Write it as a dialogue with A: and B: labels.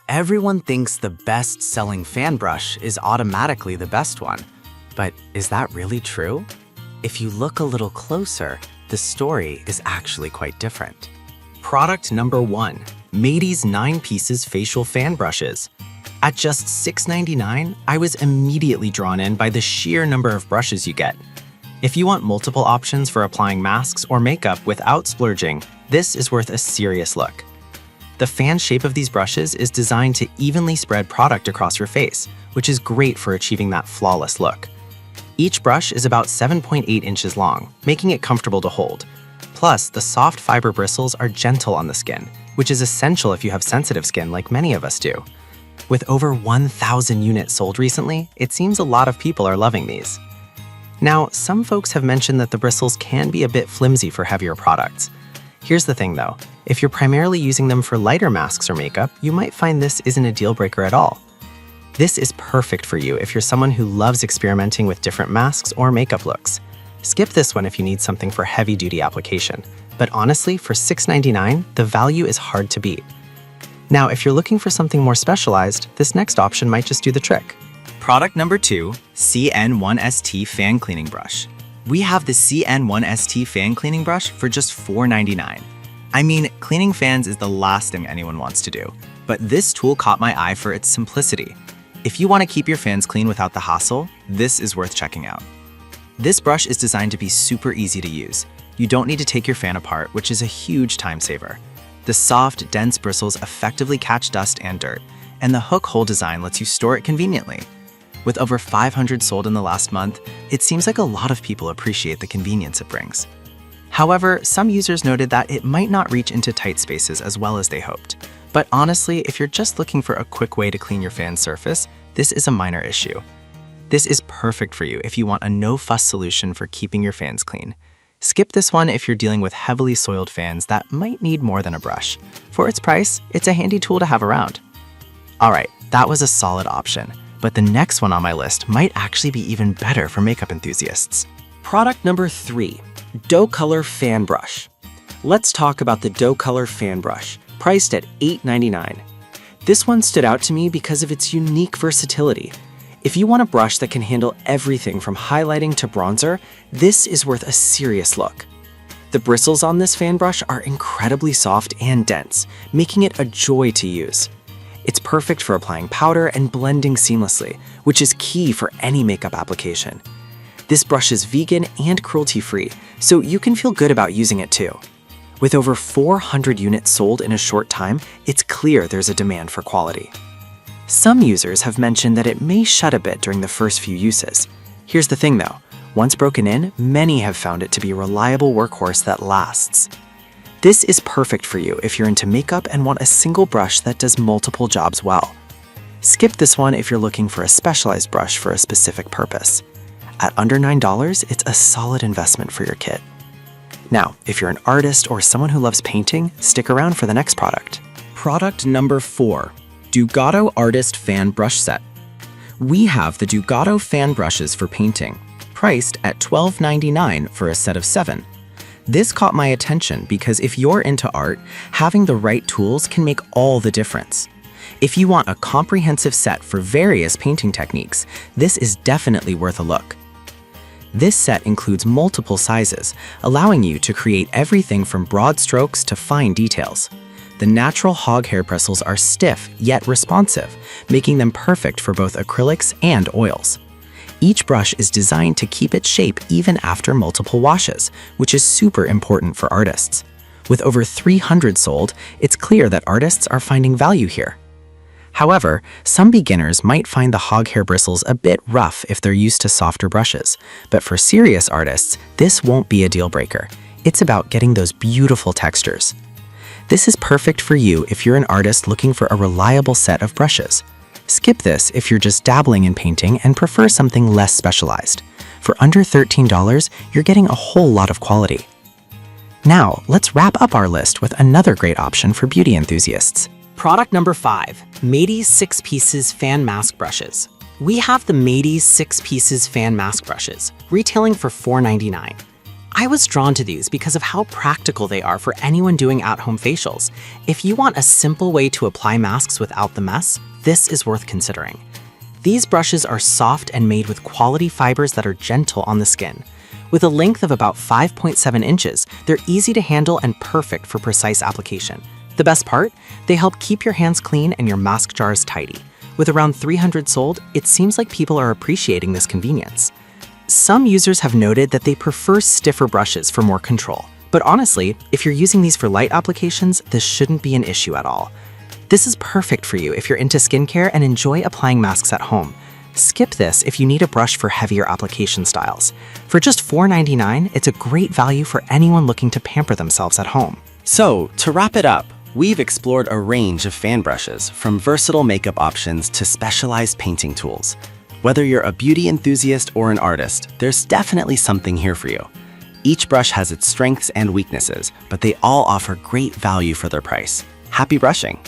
A: Everyone thinks the best-selling fan brush is automatically the best one. But is that really true? If you look a little closer, the story is actually quite different.
B: Product number 1, Matey's 9 Pieces Facial Fan Brushes. At just $6.99, I was immediately drawn in by the sheer number of brushes you get. If you want multiple options for applying masks or makeup without splurging, this is worth a serious look. The fan shape of these brushes is designed to evenly spread product across your face, which is great for achieving that flawless look. Each brush is about 7.8 inches long, making it comfortable to hold. Plus, the soft fiber bristles are gentle on the skin, which is essential if you have sensitive skin like many of us do. With over 1,000 units sold recently, it seems a lot of people are loving these. Now, some folks have mentioned that the bristles can be a bit flimsy for heavier products. Here's the thing though, if you're primarily using them for lighter masks or makeup, you might find this isn't a deal breaker at all. This is perfect for you if you're someone who loves experimenting with different masks or makeup looks. Skip this one if you need something for heavy-duty application. But honestly, for $6.99, the value is hard to beat. Now, if you're looking for something more specialized, this next option might just do the trick.
C: Product number 2, CN1ST Fan Cleaning Brush. We have the CN1ST Fan Cleaning Brush for just $4.99. I mean, cleaning fans is the last thing anyone wants to do, but this tool caught my eye for its simplicity. If you want to keep your fans clean without the hassle, this is worth checking out. This brush is designed to be super easy to use. You don't need to take your fan apart, which is a huge time saver. The soft, dense bristles effectively catch dust and dirt, and the hook hole design lets you store it conveniently. With over 500 sold in the last month, it seems like a lot of people appreciate the convenience it brings. However, some users noted that it might not reach into tight spaces as well as they hoped. But honestly, if you're just looking for a quick way to clean your fan's surface, this is a minor issue. This is perfect for you if you want a no-fuss solution for keeping your fans clean. Skip this one if you're dealing with heavily soiled fans that might need more than a brush. For its price, it's a handy tool to have around. Alright, that was a solid option, but the next one on my list might actually be even better for makeup enthusiasts.
D: Product number 3, Dough Color Fan Brush. Let's talk about the Dough Color Fan Brush, priced at $8.99. This one stood out to me because of its unique versatility. If you want a brush that can handle everything from highlighting to bronzer, this is worth a serious look. The bristles on this fan brush are incredibly soft and dense, making it a joy to use. It's perfect for applying powder and blending seamlessly, which is key for any makeup application. This brush is vegan and cruelty-free, so you can feel good about using it too. With over 400 units sold in a short time, it's clear there's a demand for quality. Some users have mentioned that it may shut a bit during the first few uses. Here's the thing though, once broken in, many have found it to be a reliable workhorse that lasts. This is perfect for you if you're into makeup and want a single brush that does multiple jobs well. Skip this one if you're looking for a specialized brush for a specific purpose. At under $9, it's a solid investment for your kit. Now, if you're an artist or someone who loves painting, stick around for the next product.
B: Product number 4, Dugato Artist Fan Brush Set. We have the Dugato fan brushes for painting, priced at $12.99 for a set of 7. This caught my attention because if you're into art, having the right tools can make all the difference. If you want a comprehensive set for various painting techniques, this is definitely worth a look. This set includes multiple sizes, allowing you to create everything from broad strokes to fine details. The natural hog hair bristles are stiff yet responsive, making them perfect for both acrylics and oils. Each brush is designed to keep its shape even after multiple washes, which is super important for artists. With over 300 sold, it's clear that artists are finding value here. However, some beginners might find the hog hair bristles a bit rough if they're used to softer brushes, but for serious artists, this won't be a deal breaker. It's about getting those beautiful textures. This is perfect for you if you're an artist looking for a reliable set of brushes. Skip this if you're just dabbling in painting and prefer something less specialized. For under $13, you're getting a whole lot of quality. Now, let's wrap up our list with another great option for beauty enthusiasts.
D: Product number 5, Matey's 6 Pieces Fan Mask Brushes. We have the Matey's 6 Pieces Fan Mask Brushes, retailing for $4.99. I was drawn to these because of how practical they are for anyone doing at-home facials. If you want a simple way to apply masks without the mess, this is worth considering. These brushes are soft and made with quality fibers that are gentle on the skin. With a length of about 5.7 inches, they're easy to handle and perfect for precise application. The best part? They help keep your hands clean and your mask jars tidy. With around 300 sold, it seems like people are appreciating this convenience. Some users have noted that they prefer stiffer brushes for more control. But honestly, if you're using these for light applications, this shouldn't be an issue at all. This is perfect for you if you're into skincare and enjoy applying masks at home. Skip this if you need a brush for heavier application styles. For just $4.99, it's a great value for anyone looking to pamper themselves at home.
A: So, to wrap it up, we've explored a range of fan brushes, from versatile makeup options to specialized painting tools. Whether you're a beauty enthusiast or an artist, there's definitely something here for you. Each brush has its strengths and weaknesses, but they all offer great value for their price. Happy brushing!